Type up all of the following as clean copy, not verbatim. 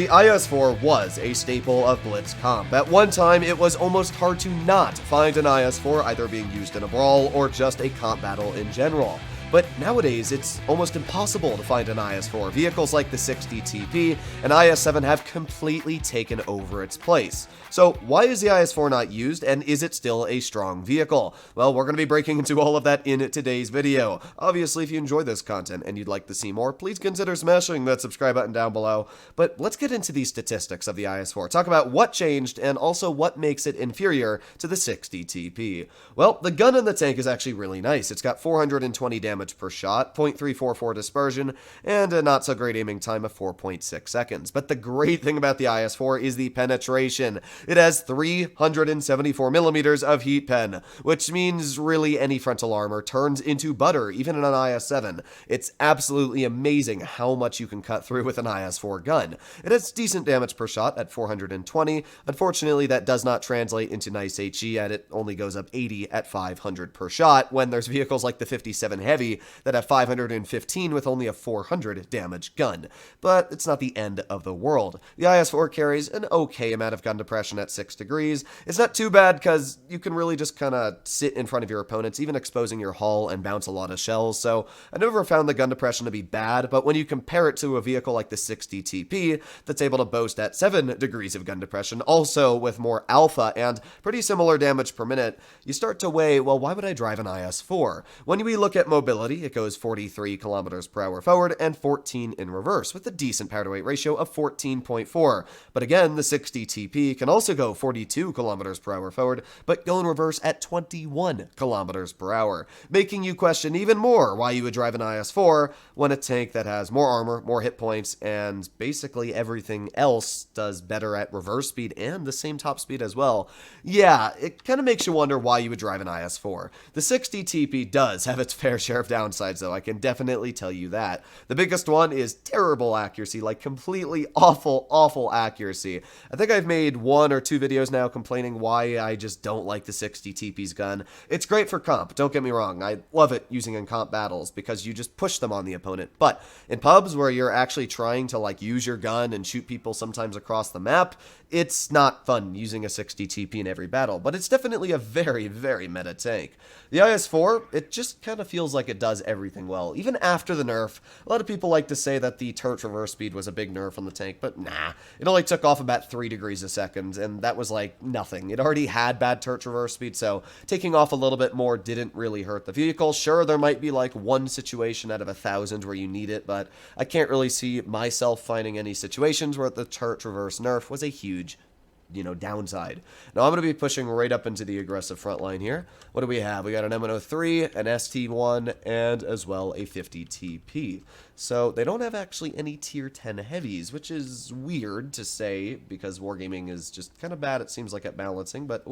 The IS-4 was a staple of Blitz comp. At one time, it was almost hard to not find an IS-4 either being used in a brawl or just a comp battle in general. But nowadays, it's almost impossible to find an IS-4. Vehicles like the 60TP and IS-7 have completely taken over its place. So why is the IS-4 not used, and is it still a strong vehicle? Well, we're going to be breaking into all of that in today's video. Obviously, if you enjoy this content and you'd like to see more, please consider smashing that subscribe button down below. But let's get into these statistics of the IS-4. Talk about what changed and also what makes it inferior to the 60TP. Well, the gun in the tank is actually really nice. It's got 420 damage per shot, 0.344 dispersion, and a not so great aiming time of 4.6 seconds. But the great thing about the IS-4 is the penetration. It has 374 millimeters of heat pen, which means really any frontal armor turns into butter, even in an IS-7. It's absolutely amazing how much you can cut through with an IS-4 gun. It has decent damage per shot at 420. Unfortunately, that does not translate into nice HE, and it only goes up 80 at 500 per shot, when there's vehicles like the 57 Heavy that have 515 with only a 400 damage gun. But it's not the end of the world. The IS-4 carries an okay amount of gun depression at 6 degrees. It's not too bad because you can really just kind of sit in front of your opponents, even exposing your hull, and bounce a lot of shells. So I never found the gun depression to be bad, but when you compare it to a vehicle like the 60TP that's able to boast at 7 degrees of gun depression, also with more alpha and pretty similar damage per minute, you start to weigh, well, why would I drive an IS-4? When we look at mobility, it goes 43 kilometers per hour forward and 14 in reverse, with a decent power to weight ratio of 14.4. But again, the 60TP can also go 42 kilometers per hour forward, but go in reverse at 21 kilometers per hour, making you question even more why you would drive an IS-4 when a tank that has more armor, more hit points, and basically everything else does better at reverse speed and the same top speed as well. Yeah, it kind of makes you wonder why you would drive an IS-4. The 60TP does have its fair share of downsides, though, I can definitely tell you that. The biggest one is terrible accuracy, like completely awful accuracy. I think I've made 1 or 2 videos now complaining why I just don't like the 60TP's gun. It's great for comp, don't get me wrong. I love it using in comp battles because you just push them on the opponent. But in pubs where you're actually trying to like use your gun and shoot people sometimes across the map, it's not fun using a 60TP in every battle, but it's definitely a very meta tank. The IS-4, it just kind of feels like it does everything well. Even after the nerf, a lot of people like to say that the turret reverse speed was a big nerf on the tank, but nah. It only took off about 3 degrees a second, and that was like nothing. It already had bad turret reverse speed, so taking off a little bit more didn't really hurt the vehicle. Sure, there might be like one situation out of 1,000 where you need it, but I can't really see myself finding any situations where the turret reverse nerf was a huge downside. Now I'm going to be pushing right up into the aggressive front line here. What do we have? We got an M103, an ST1, and as well a 50TP. So they don't have actually any tier 10 heavies, which is weird to say because wargaming is just kind of bad, it seems like, at balancing, but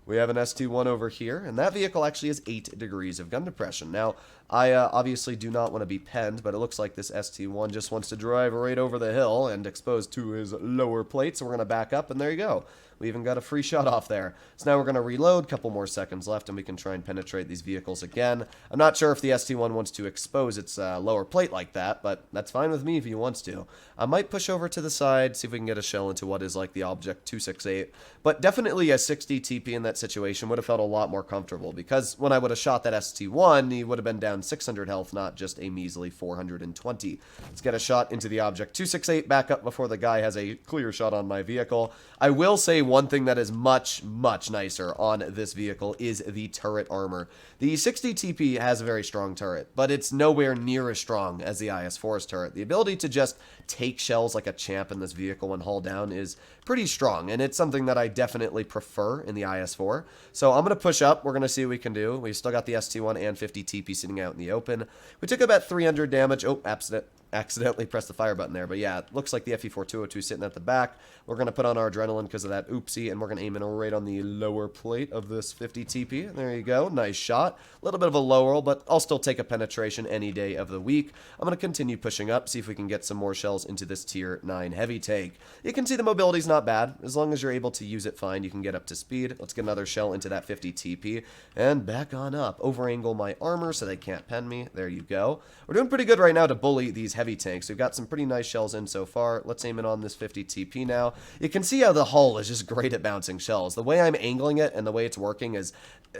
we have an ST1 over here, and that vehicle actually has 8 degrees of gun depression. Now, I obviously do not want to be penned, but it looks like this ST1 just wants to drive right over the hill and expose to his lower plate, so we're going to back up, and there you go. We even got a free shot off there. So now we're going to reload, couple more seconds left, and we can try and penetrate these vehicles again. I'm not sure if the ST1 wants to expose its lower plate like that, but that's fine with me if he wants to. I might push over to the side, see if we can get a shell into what is like the Object 268, but definitely a 60TP in that situation would have felt a lot more comfortable, because when I would have shot that ST1, he would have been down 600 health, not just a measly 420. Let's get a shot into the Object 268, back up before the guy has a clear shot on my vehicle. I will say one thing that is much nicer on this vehicle is the turret armor. The 60TP has a very strong turret, but it's nowhere near as strong as the IS-4's turret. The ability to just take shells like a champ in this vehicle when hauled down is pretty strong, and it's something that I definitely prefer in the IS-4. So I'm going to push up. We're going to see what we can do. We've still got the ST1 and 50TP sitting out in the open. We took about 300 damage. Oh, accidentally pressed the fire button there, but yeah, it looks like the FE4202 sitting at the back. We're going to put on our adrenaline because of that oopsie, and we're going to aim in right on the lower plate of this 50TP. There you go, nice shot. A little bit of a low roll, but I'll still take a penetration any day of the week. I'm going to continue pushing up, see if we can get some more shells into this tier 9 heavy tank. You can see the mobility's not bad. As long as you're able to use it fine, you can get up to speed. Let's get another shell into that 50TP, and back on up. Over angle my armor so they can't pen me. There you go. We're doing pretty good right now to bully these heavy heavy tanks. We've got some pretty nice shells in so far. Let's aim in on this 50 TP now. You can see how the hull is just great at bouncing shells. The way I'm angling it and the way it's working is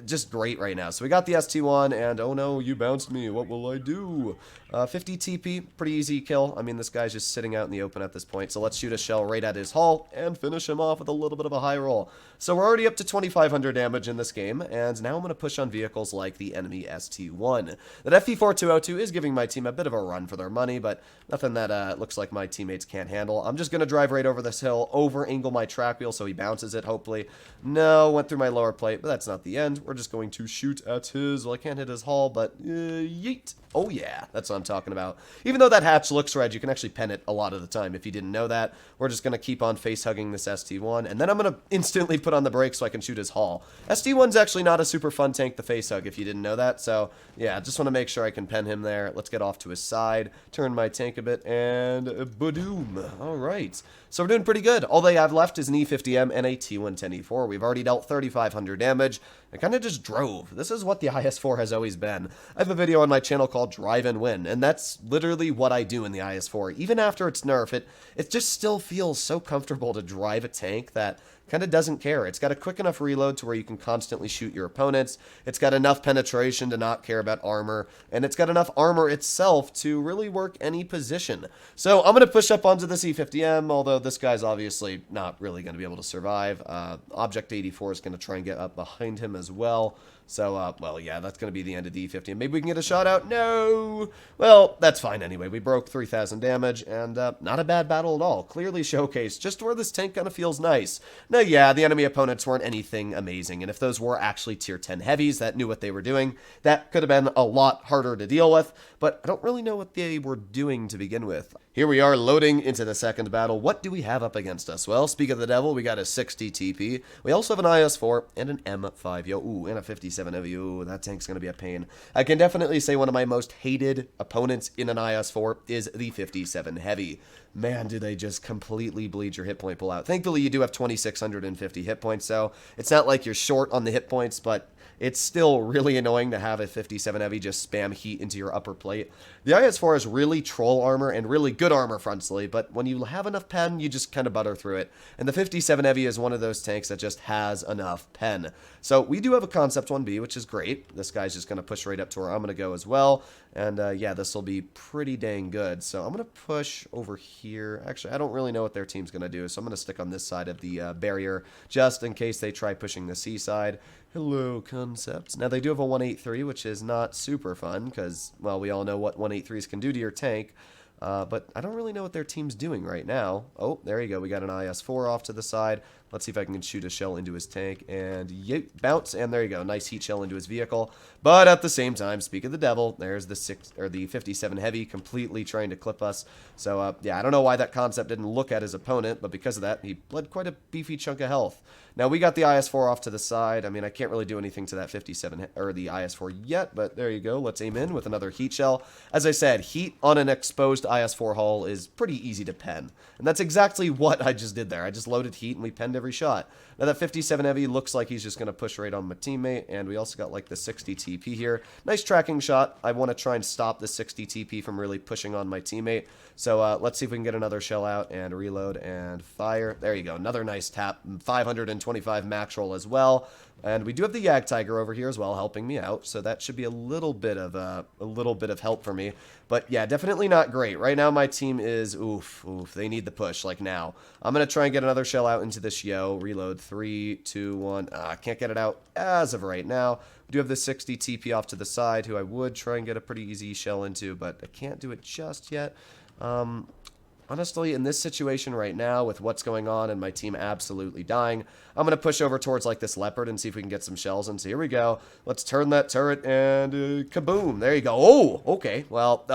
just great right now. So we got the ST1, and oh no, you bounced me. What will I do? 50 TP, pretty easy kill. I mean, this guy's just sitting out in the open at this point. So let's shoot a shell right at his hull and finish him off with a little bit of a high roll. So we're already up to 2,500 damage in this game, and now I'm going to push on vehicles like the enemy ST1. That FE4202 is giving my team a bit of a run for their money, but nothing that looks like my teammates can't handle. I'm just going to drive right over this hill, over-angle my track wheel so he bounces it, hopefully. No, went through my lower plate, but that's not the end. We're just going to shoot at his, well, I can't hit his hull, but yeet. Oh yeah, that's what I'm talking about. Even though that hatch looks red, you can actually pen it a lot of the time. If you didn't know that, we're just going to keep on face-hugging this ST1, and then I'm going to instantly put on the brakes so I can shoot his hull. ST1's actually not a super fun tank to face-hug, if you didn't know that, so yeah, just want to make sure I can pen him there. Let's get off to his side, turn my tank a bit, and badoom. All right, so we're doing pretty good. All they have left is an E50M and a T110E4. We've already dealt 3,500 damage. I kind of just drove. This is what the IS-4 has always been. I have a video on my channel called Drive and Win, and that's literally what I do in the IS-4. Even after its nerf, it just still feels so comfortable to drive a tank that kind of doesn't care. It's got a quick enough reload to where you can constantly shoot your opponents. It's got enough penetration to not care about armor, and it's got enough armor itself to really work any position. So I'm going to push up onto this E50M, although this guy's obviously not really going to be able to survive. Object 84 is going to try and get up behind him as well. So, well, yeah, that's going to be the end of the E50. Maybe we can get a shot out. No! Well, that's fine anyway. We broke 3,000 damage, and not a bad battle at all. Clearly showcased just where this tank kind of feels nice. Now, yeah, the enemy opponents weren't anything amazing, and if those were actually tier 10 heavies that knew what they were doing, that could have been a lot harder to deal with, but I don't really know what they were doing to begin with. Here we are loading into the second battle. What do we have up against us? Well, speak of the devil, we got a 60 TP. We also have an IS-4 and an M5. Yo, ooh, and a 57 heavy. Ooh, that tank's going to be a pain. I can definitely say one of my most hated opponents in an IS-4 is the 57 heavy. Man, do they just completely bleed your hit point pull out. Thankfully, you do have 2,650 hit points, so it's not like you're short on the hit points, but it's still really annoying to have a 57 heavy just spam heat into your upper plate. The IS-4 has really troll armor and really good armor frontally, but when you have enough pen, you just kind of butter through it. And the 57 heavy is one of those tanks that just has enough pen. So we do have a Concept 1B, which is great. This guy's just going to push right up to where I'm going to go as well. And yeah, this will be pretty dang good. So I'm going to push over here. Actually, I don't really know what their team's going to do, so I'm going to stick on this side of the barrier just in case they try pushing the C side. Hello, Concepts. Now, they do have a 183, which is not super fun because, well, we all know what 183s can do to your tank. But I don't really know what their team's doing right now. Oh, there you go. We got an IS-4 off to the side. Let's see if I can shoot a shell into his tank. And bounce. And there you go. Nice heat shell into his vehicle. But at the same time, speak of the devil, there's the 57 heavy completely trying to clip us. So, yeah, I don't know why that Concept didn't look at his opponent, but because of that, he bled quite a beefy chunk of health. Now, we got the IS-4 off to the side. I mean, I can't really do anything to that 57 or the IS-4 yet, but there you go. Let's aim in with another heat shell. As I said, heat on an exposed IS-4 hull is pretty easy to pen. And that's exactly what I just did there. I just loaded heat and we penned every shot. Now, that 57 heavy looks like he's just going to push right on my teammate, and we also got like the 60 TP here. Nice tracking shot. I want to try and stop the 60 TP from really pushing on my teammate. So let's see if we can get another shell out and reload and fire. There you go. Another nice tap. 525 max roll as well. And we do have the Yag Tiger over here as well, helping me out. So that should be a little bit of help for me. But yeah, definitely not great. Right now, my team is oof. They need the push like now. I'm gonna try and get another shell out into this yo. Reload 3, 2, 1. I can't get it out as of right now. We do have the 60 TP off to the side, who I would try and get a pretty easy shell into, but I can't do it just yet. Honestly, in this situation right now, with what's going on and my team absolutely dying, I'm going to push over towards like this leopard and see if we can get some shells. And so here we go. Let's turn that turret and kaboom. There you go. Oh, okay. Well,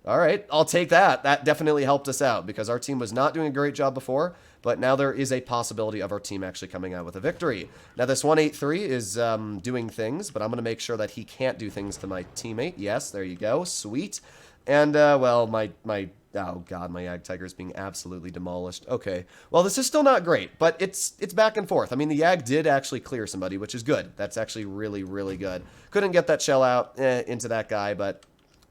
all right. I'll take that. That definitely helped us out because our team was not doing a great job before. But now there is a possibility of our team actually coming out with a victory. Now this 183 is doing things, but I'm going to make sure that he can't do things to my teammate. Yes, there you go. Sweet. And, well, oh god, my Yag Tiger is being absolutely demolished. Okay, well, this is still not great, but it's back and forth. I mean, the Yag did actually clear somebody, which is good. That's actually really, really good. Couldn't get that shell out into that guy, but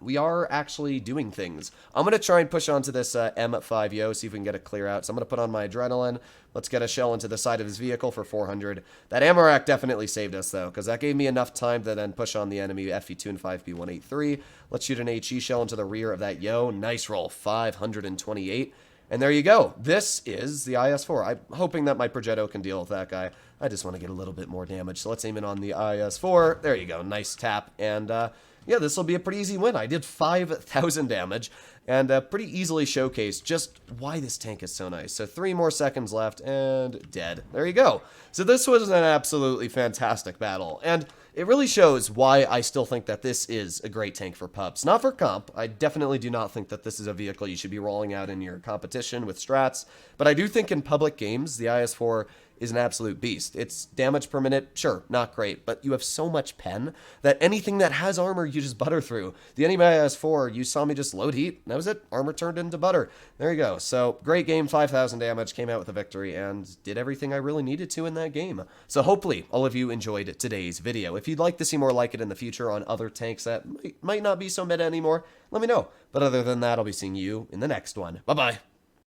we are actually doing things. I'm going to try and push onto this M5Yo, see if we can get a clear out. So I'm going to put on my adrenaline. Let's get a shell into the side of his vehicle for 400. That ammo rack definitely saved us, though, because that gave me enough time to then push on the enemy FE2 and 5P183. Let's shoot an HE shell into the rear of that Yo. Nice roll, 528. And there you go. This is the IS-4. I'm hoping that my Progetto can deal with that guy. I just want to get a little bit more damage. So let's aim in on the IS-4. There you go. Nice tap. And yeah, this will be a pretty easy win. I did 5,000 damage and pretty easily showcased just why this tank is so nice. So 3 more seconds left and dead. There you go. So this was an absolutely fantastic battle. And it really shows why I still think that this is a great tank for pups. Not for comp. I definitely do not think that this is a vehicle you should be rolling out in your competition with strats. But I do think in public games, the IS-4 is an absolute beast. Its damage per minute, sure, not great, but you have so much pen that anything that has armor, you just butter through. The enemy IS-4, you saw me just load heat, and that was it. Armor turned into butter. There you go. So, great game, 5,000 damage, came out with a victory, and did everything I really needed to in that game. So hopefully, all of you enjoyed today's video. If you'd like to see more like it in the future on other tanks that might not be so meta anymore, let me know. But other than that, I'll be seeing you in the next one. Bye-bye.